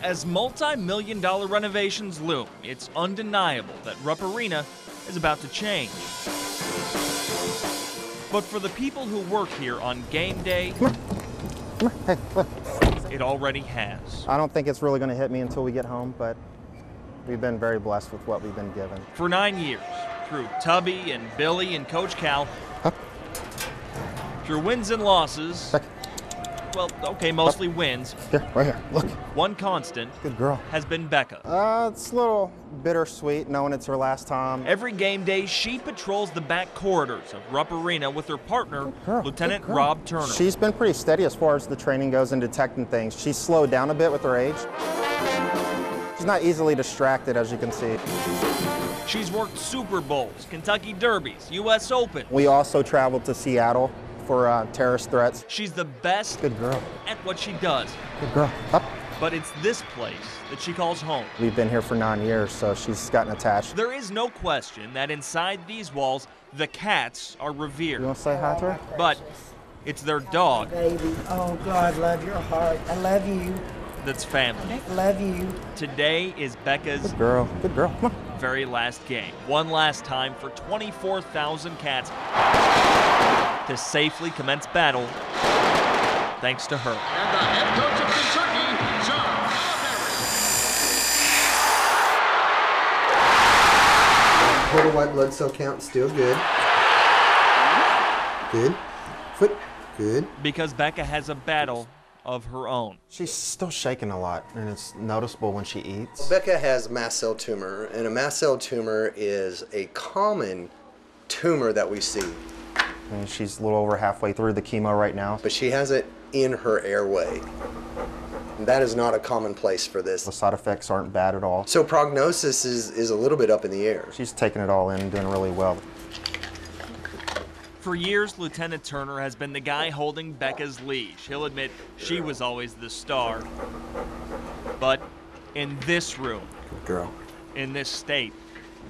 As multi-million-dollar renovations loom, it's undeniable that Rupp Arena is about to change. But for the people who work here on game day, Hey, look. it already has. I don't think it's really going to hit me until we get home, but we've been very blessed with what we've been given. For 9 years, through Tubby and Billy and Coach Cal, through wins and losses, well, okay, mostly wins. Here, right here, look. One constant Good girl. has been Becca. It's a little bittersweet knowing it's her last time. Every game day, she patrols the back corridors of Rupp Arena with her partner, Lieutenant Rob Turner. She's been pretty steady as far as the training goes and detecting things. She's slowed down a bit with her age. She's not easily distracted, as you can see. She's worked Super Bowls, Kentucky Derbies, U.S. Open. We also traveled to Seattle for terrorist threats. She's the best Good girl. at what she does. Good girl. Up. But it's this place that she calls home. We've been here for 9 years, so she's gotten attached. There is no question that inside these walls, the cats are revered. You want to say hi to her? But it's their dog Baby, oh God, love your heart. I love you. that's family. Love you. Today is Becca's Good girl. Good girl. Come on. very last game. One last time for 24,000 cats to safely commence battle thanks to her. And the head coach of Kentucky, John Calipari. Total white blood cell count still good. Good. Foot. Good. Because Becca has a battle of her own. She's still shaking a lot, and it's noticeable when she eats. Becca has mast cell tumor, and a mast cell tumor is a common tumor that we see. And she's a little over halfway through the chemo right now. But she has it in her airway. And that is not a common place for this. The side effects aren't bad at all. So prognosis is a little bit up in the air. She's taking it all in and doing really well. For years, Lieutenant Turner has been the guy holding Becca's leash. He'll admit she was always the star. But in this room, Good girl. in this state,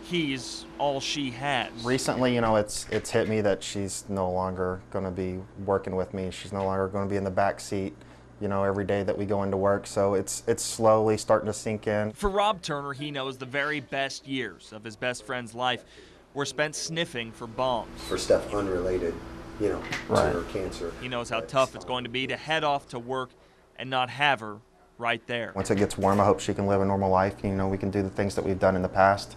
he's all she has. Recently, you know, it's hit me that she's no longer going to be working with me. She's no longer going to be in the back seat, you know, every day that we go into work. So it's slowly starting to sink in. For Rob Turner, he knows the very best years of his best friend's life were spent sniffing for bombs. For stuff unrelated, you know, Right. to her cancer. He knows how tough it's going to be to head off to work and not have her right there. Once it gets warm, I hope she can live a normal life. You know, we can do the things that we've done in the past,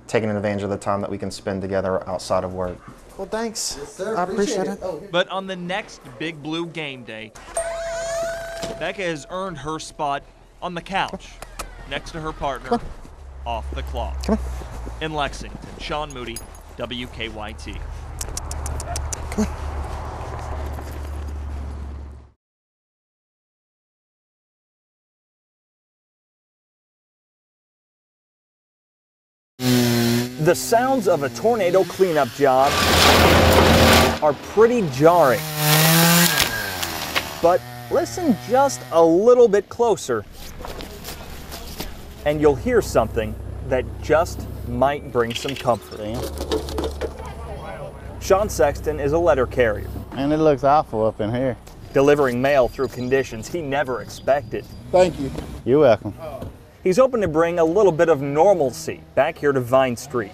taking advantage of the time that we can spend together outside of work. Well, thanks. Yes, sir. I appreciate it. Oh, But on the next Big Blue game day, Becca has earned her spot on the couch next to her partner off the clock. Come In Lexington, Sean Moody, WKYT. The sounds of a tornado cleanup job are pretty jarring. But listen just a little bit closer, and you'll hear something that just might bring some comfort. Sean Sexton is a letter carrier, And it looks awful up in here. delivering mail through conditions he never expected. Thank you. You're welcome. He's hoping to bring a little bit of normalcy back here to Vine Street.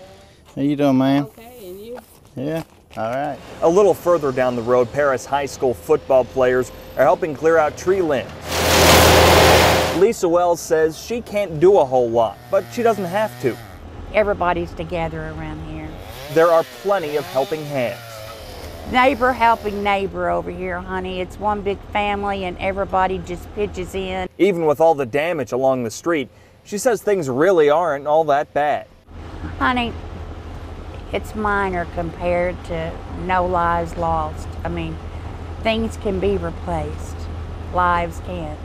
How you doing, man? Okay, and you? Yeah, all right. A little further down the road, Paris High School football players are helping clear out tree limbs. Lisa Wells says she can't do a whole lot, but she doesn't have to. Everybody's together around here. There are plenty of helping hands. Neighbor helping neighbor over here, honey. It's one big family and everybody just pitches in. Even with all the damage along the street, she says things really aren't all that bad. Honey, it's minor compared to no lives lost. I mean, things can be replaced. Lives can't.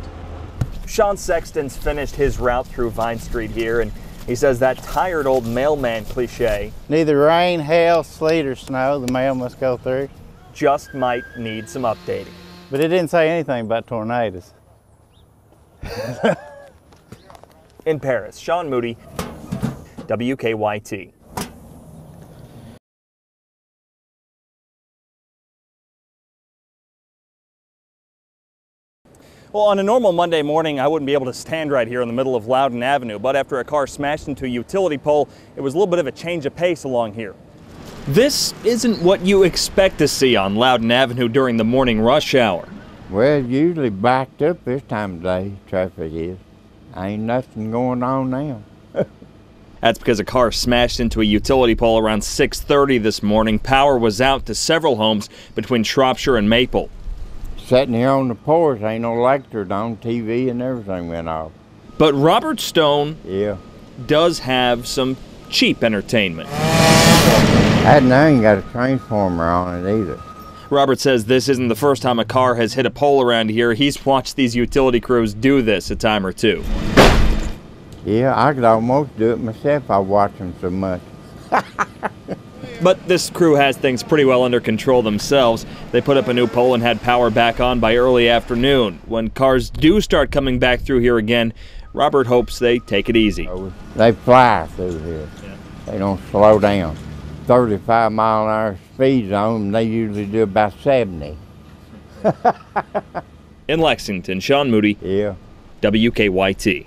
Sean Sexton's finished his route through Vine Street here, and he says that tired old mailman cliche Neither rain, hail, sleet, or snow, the mail must go through. just might need some updating. But it didn't say anything about tornadoes. In Paris, Sean Moody, WKYT. Well, on a normal Monday morning, I wouldn't be able to stand right here in the middle of Loudon Avenue, but after a car smashed into a utility pole, it was a little bit of a change of pace along here. This isn't what you expect to see on Loudon Avenue during the morning rush hour. Well, it's usually backed up this time of day, traffic is. Ain't nothing going on now. That's because a car smashed into a utility pole around 6:30 this morning. Power was out to several homes between Shropshire and Maple. Sitting here on the porch, ain't no electric on, TV and everything went off. But Robert Stone Yeah. does have some cheap entertainment. That ain't got a transformer on it either. Robert says this isn't the first time a car has hit a pole around here. He's watched these utility crews do this a time or two. Yeah, I could almost do it myself. I watch them so much. But this crew has things pretty well under control themselves. They put up a new pole and had power back on by early afternoon. When cars do start coming back through here again, Robert hopes they take it easy. They fly through here. They don't slow down. 35-mile-an-hour speed zone, they usually do about 70. In Lexington, Sean Moody, Yeah. WKYT.